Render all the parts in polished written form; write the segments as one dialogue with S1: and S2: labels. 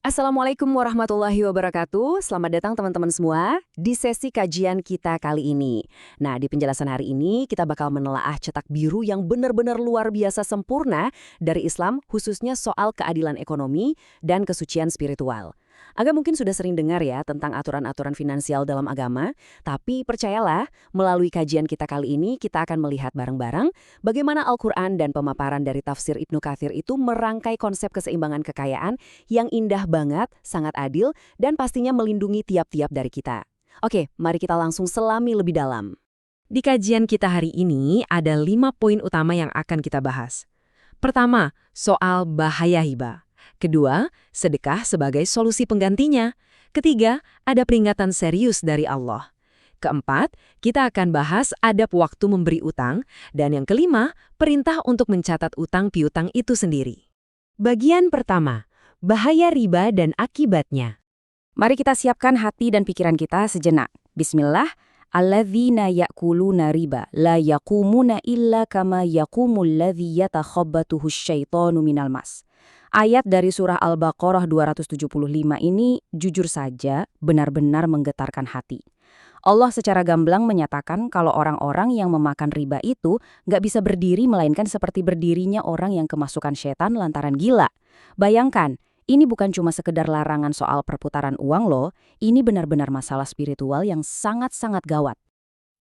S1: Assalamualaikum warahmatullahi wabarakatuh. Selamat datang teman-teman semua di sesi kajian kita kali ini. Nah, di penjelasan hari ini kita bakal menelaah cetak biru yang benar-benar luar biasa sempurna dari Islam, khususnya soal keadilan ekonomi dan kesucian spiritual. Agak mungkin sudah sering dengar ya tentang aturan-aturan finansial dalam agama, tapi percayalah, melalui kajian kita kali ini kita akan melihat bareng-bareng bagaimana Al-Quran dan pemaparan dari tafsir Ibnu Katsir itu merangkai konsep keseimbangan kekayaan yang indah banget, sangat adil, dan pastinya melindungi tiap-tiap dari kita. Oke, mari kita langsung selami lebih dalam. Di kajian kita hari ini ada 5 poin utama yang akan kita bahas. Pertama, soal bahaya hibah. Kedua, sedekah sebagai solusi penggantinya. Ketiga, ada peringatan serius dari Allah. Keempat, kita akan bahas adab waktu memberi utang. Dan yang kelima, perintah untuk mencatat utang piutang itu sendiri. Bagian pertama, bahaya riba dan akibatnya.
S2: Mari kita siapkan hati dan pikiran kita sejenak. Bismillah. Alladzina ya'kuluna riba la yaqumuna illa kama yaqumul ladzi yatakhabbatuhu syaitanu minal mas. Ayat dari surah Al-Baqarah 275 ini jujur saja benar-benar menggetarkan hati. Allah secara gamblang menyatakan kalau orang-orang yang memakan riba itu nggak bisa berdiri melainkan seperti berdirinya orang yang kemasukan setan lantaran gila. Bayangkan, ini bukan cuma sekedar larangan soal perputaran uang loh, ini benar-benar masalah spiritual yang sangat-sangat gawat.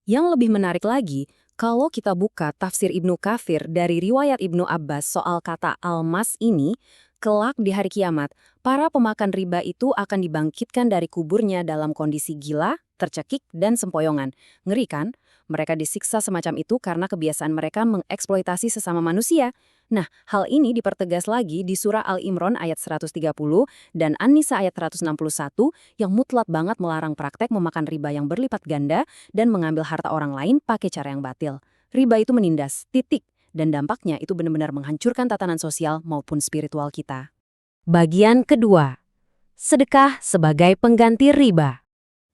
S2: Yang lebih menarik lagi, kalau kita buka tafsir Ibnu Katsir dari riwayat Ibnu Abbas soal kata al-mas ini, kelak di hari kiamat, para pemakan riba itu akan dibangkitkan dari kuburnya dalam kondisi gila, tercekik, dan sempoyongan. Ngeri kan? Mereka disiksa semacam itu karena kebiasaan mereka mengeksploitasi sesama manusia. Nah, hal ini dipertegas lagi di surah Al-Imran ayat 130 dan An-Nisa ayat 161 yang mutlak banget melarang praktek memakan riba yang berlipat ganda dan mengambil harta orang lain pakai cara yang batil. Riba itu menindas, titik. Dan dampaknya itu benar-benar menghancurkan tatanan sosial maupun spiritual kita.
S1: Bagian kedua, sedekah sebagai pengganti riba.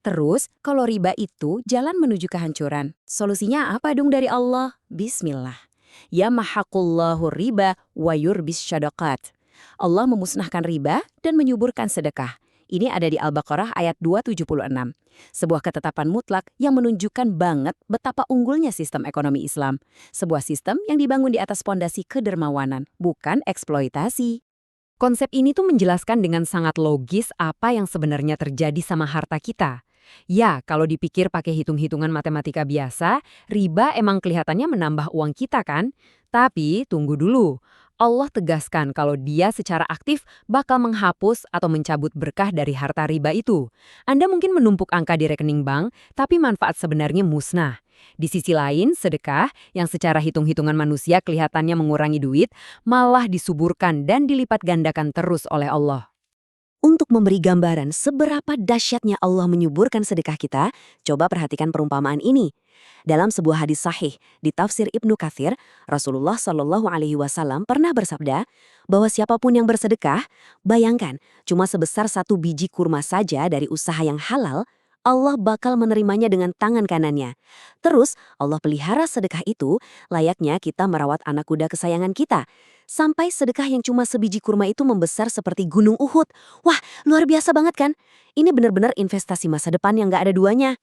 S2: Terus, kalau riba itu jalan menuju kehancuran, solusinya apa dong dari Allah? Bismillah. Yamhaqullahu riba wa yurbis syadaqat. Allah memusnahkan riba dan menyuburkan sedekah. Ini ada di Al-Baqarah ayat 276. Sebuah ketetapan mutlak yang menunjukkan banget betapa unggulnya sistem ekonomi Islam. Sebuah sistem yang dibangun di atas pondasi kedermawanan, bukan eksploitasi.
S1: Konsep ini tuh menjelaskan dengan sangat logis apa yang sebenarnya terjadi sama harta kita. Ya, kalau dipikir pakai hitung-hitungan matematika biasa, riba emang kelihatannya menambah uang kita kan? Tapi tunggu dulu. Allah tegaskan kalau dia secara aktif bakal menghapus atau mencabut berkah dari harta riba itu. Anda mungkin menumpuk angka di rekening bank, tapi manfaat sebenarnya musnah. Di sisi lain, sedekah yang secara hitung-hitungan manusia kelihatannya mengurangi duit, malah disuburkan dan dilipat gandakan terus oleh Allah. Untuk memberi gambaran seberapa dahsyatnya Allah menyuburkan sedekah kita, coba perhatikan perumpamaan ini. Dalam sebuah hadis sahih di tafsir Ibnu Katsir, Rasulullah Shallallahu Alaihi Wasallam pernah bersabda bahwa siapapun yang bersedekah, bayangkan cuma sebesar 1 biji kurma saja dari usaha yang halal, Allah bakal menerimanya dengan tangan kanannya. Terus Allah pelihara sedekah itu layaknya kita merawat anak kuda kesayangan kita. Sampai sedekah yang cuma sebiji kurma itu membesar seperti gunung Uhud. Wah, luar biasa banget kan? Ini benar-benar investasi masa depan yang nggak ada duanya.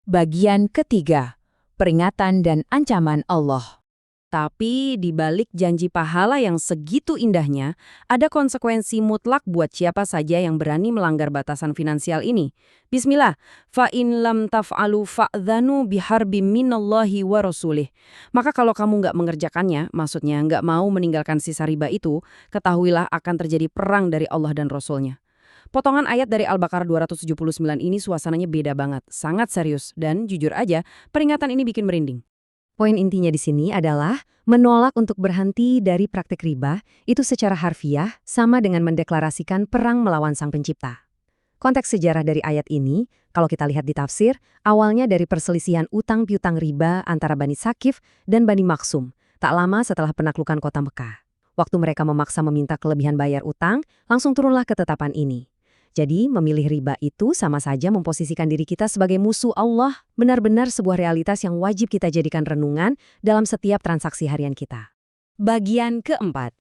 S2: Bagian ketiga, peringatan dan ancaman Allah.
S1: Tapi di balik janji pahala yang segitu indahnya, ada konsekuensi mutlak buat siapa saja yang berani melanggar batasan finansial ini. Bismillah, fa in lam taf'alu fa'dhanu biharbim minallahi wa rasulih. Maka kalau kamu nggak mengerjakannya, maksudnya nggak mau meninggalkan sisa riba itu, ketahuilah akan terjadi perang dari Allah dan Rasulnya. Potongan ayat dari Al-Baqarah 279 ini suasananya beda banget, sangat serius, dan jujur aja, peringatan ini bikin merinding. Poin intinya di sini adalah menolak untuk berhenti dari praktek riba itu secara harfiah sama dengan mendeklarasikan perang melawan Sang Pencipta. Konteks sejarah dari ayat ini, kalau kita lihat di tafsir, awalnya dari perselisihan utang piutang riba antara Bani Sakif dan Bani Maksum, tak lama setelah penaklukan kota Mekah. Waktu mereka memaksa meminta kelebihan bayar utang, langsung turunlah ketetapan ini. Jadi, memilih riba itu sama saja memposisikan diri kita sebagai musuh Allah, benar-benar sebuah realitas yang wajib kita jadikan renungan dalam setiap transaksi harian kita. Bagian keempat,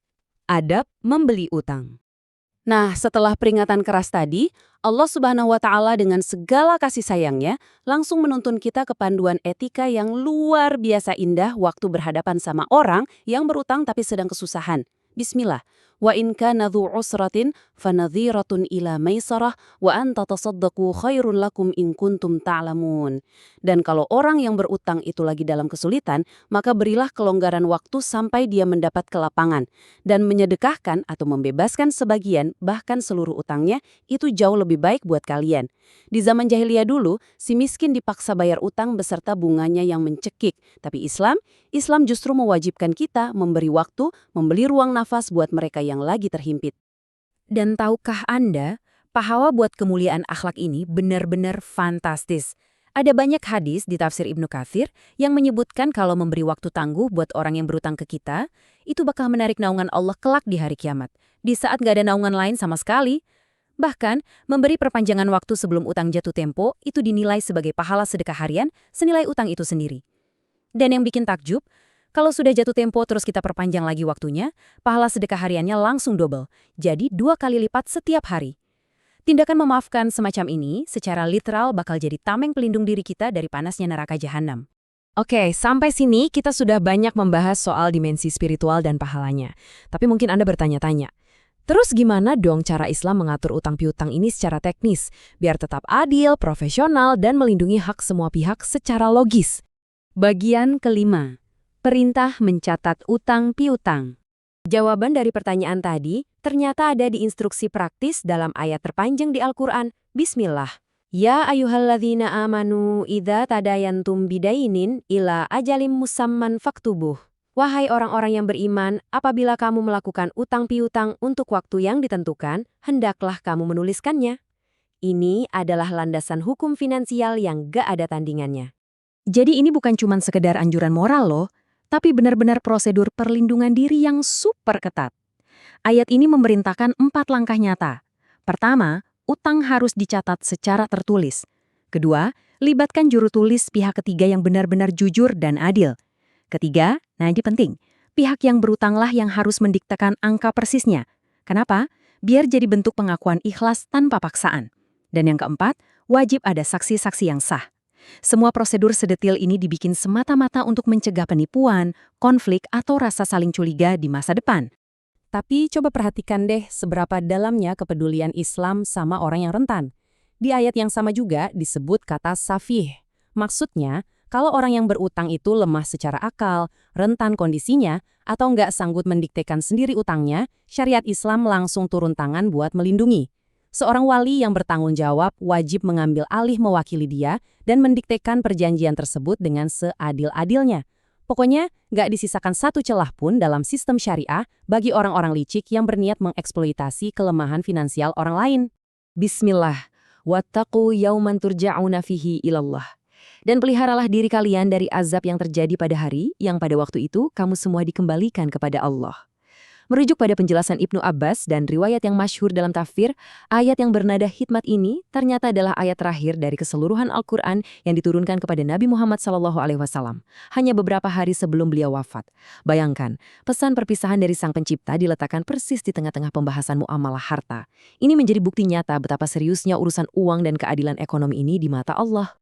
S1: adab membeli utang.
S3: Nah, setelah peringatan keras tadi, Allah Subhanahu wa Ta'ala dengan segala kasih sayangnya langsung menuntun kita ke panduan etika yang luar biasa indah waktu berhadapan sama orang yang berutang tapi sedang kesusahan. Bismillah. Wa in kana dzu usratin fanadhiratun ila maisarah wa an tatasaddaqu khairun lakum in kuntum ta'lamun. Dan kalau orang yang berutang itu lagi dalam kesulitan, maka berilah kelonggaran waktu sampai dia mendapat kelapangan. Dan menyedekahkan atau membebaskan sebagian, bahkan seluruh utangnya, itu jauh lebih baik buat kalian. Di zaman jahiliyah dulu, si miskin dipaksa bayar utang beserta bunganya yang mencekik. Tapi Islam justru mewajibkan kita memberi waktu, membeli ruang nafas buat mereka yang lagi terhimpit.
S1: Dan tahukah Anda, pahala buat kemuliaan akhlak ini benar-benar fantastis. Ada banyak hadis di tafsir Ibnu Katsir yang menyebutkan kalau memberi waktu tangguh buat orang yang berutang ke kita, itu bakal menarik naungan Allah kelak di hari kiamat, di saat nggak ada naungan lain sama sekali. Bahkan, memberi perpanjangan waktu sebelum utang jatuh tempo itu dinilai sebagai pahala sedekah harian senilai utang itu sendiri. Dan yang bikin takjub, kalau sudah jatuh tempo terus kita perpanjang lagi waktunya, pahala sedekah hariannya langsung double, jadi 2 kali lipat setiap hari. Tindakan memaafkan semacam ini secara literal bakal jadi tameng pelindung diri kita dari panasnya neraka jahanam. Oke, sampai sini kita sudah banyak membahas soal dimensi spiritual dan pahalanya. Tapi mungkin Anda bertanya-tanya, terus gimana dong cara Islam mengatur utang piutang ini secara teknis, biar tetap adil, profesional, dan melindungi hak semua pihak secara logis? Bagian kelima. Perintah mencatat utang piutang. Jawaban dari pertanyaan tadi ternyata ada di instruksi praktis dalam ayat terpanjang di Al-Quran, Bismillah. Ya ayyuhalladzina amanu idza tadayantum bidainin ila ajalim musamman faktubuh. Wahai orang-orang yang beriman, apabila kamu melakukan utang piutang untuk waktu yang ditentukan, hendaklah kamu menuliskannya. Ini adalah landasan hukum finansial yang gak ada tandingannya. Jadi ini bukan cuma sekedar anjuran moral loh, tapi benar-benar prosedur perlindungan diri yang super ketat. Ayat ini memerintahkan 4 langkah nyata. Pertama, utang harus dicatat secara tertulis. Kedua, libatkan juru tulis pihak ketiga yang benar-benar jujur dan adil. Ketiga, nah ini penting, pihak yang berutanglah yang harus mendiktekan angka persisnya. Kenapa? Biar jadi bentuk pengakuan ikhlas tanpa paksaan. Dan yang keempat, wajib ada saksi-saksi yang sah. Semua prosedur sedetil ini dibikin semata-mata untuk mencegah penipuan, konflik, atau rasa saling curiga di masa depan.
S3: Tapi coba perhatikan deh seberapa dalamnya kepedulian Islam sama orang yang rentan. Di ayat yang sama juga disebut kata safih. Maksudnya, kalau orang yang berutang itu lemah secara akal, rentan kondisinya, atau nggak sanggup mendiktekan sendiri utangnya, syariat Islam langsung turun tangan buat melindungi. Seorang wali yang bertanggung jawab wajib mengambil alih mewakili dia dan mendiktekan perjanjian tersebut dengan seadil-adilnya. Pokoknya, nggak disisakan satu celah pun dalam sistem syariah bagi orang-orang licik yang berniat mengeksploitasi kelemahan finansial orang lain.
S1: Bismillah, wattaqu yauman turja'una fihi ilallah. Dan peliharalah diri kalian dari azab yang terjadi pada hari yang pada waktu itu kamu semua dikembalikan kepada Allah. Merujuk pada penjelasan Ibnu Abbas dan riwayat yang masyhur dalam tafsir, ayat yang bernada hikmat ini ternyata adalah ayat terakhir dari keseluruhan Al-Quran yang diturunkan kepada Nabi Muhammad SAW, hanya beberapa hari sebelum beliau wafat. Bayangkan, pesan perpisahan dari Sang Pencipta diletakkan persis di tengah-tengah pembahasan muamalah harta. Ini menjadi bukti nyata betapa seriusnya urusan uang dan keadilan ekonomi ini di mata Allah.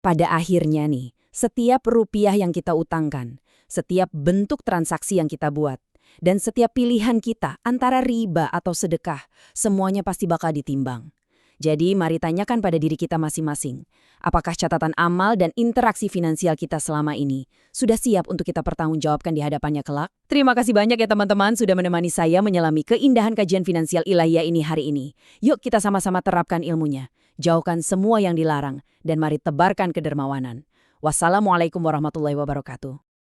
S2: Pada akhirnya nih, setiap rupiah yang kita utangkan, setiap bentuk transaksi yang kita buat, dan setiap pilihan kita antara riba atau sedekah, semuanya pasti bakal ditimbang. Jadi mari tanyakan pada diri kita masing-masing, apakah catatan amal dan interaksi finansial kita selama ini sudah siap untuk kita pertanggungjawabkan di hadapannya kelak? Terima kasih banyak ya teman-teman sudah menemani saya menyelami keindahan kajian finansial ilahiyah ini hari ini. Yuk kita sama-sama terapkan ilmunya, jauhkan semua yang dilarang, dan mari tebarkan kedermawanan. Wassalamualaikum warahmatullahi wabarakatuh.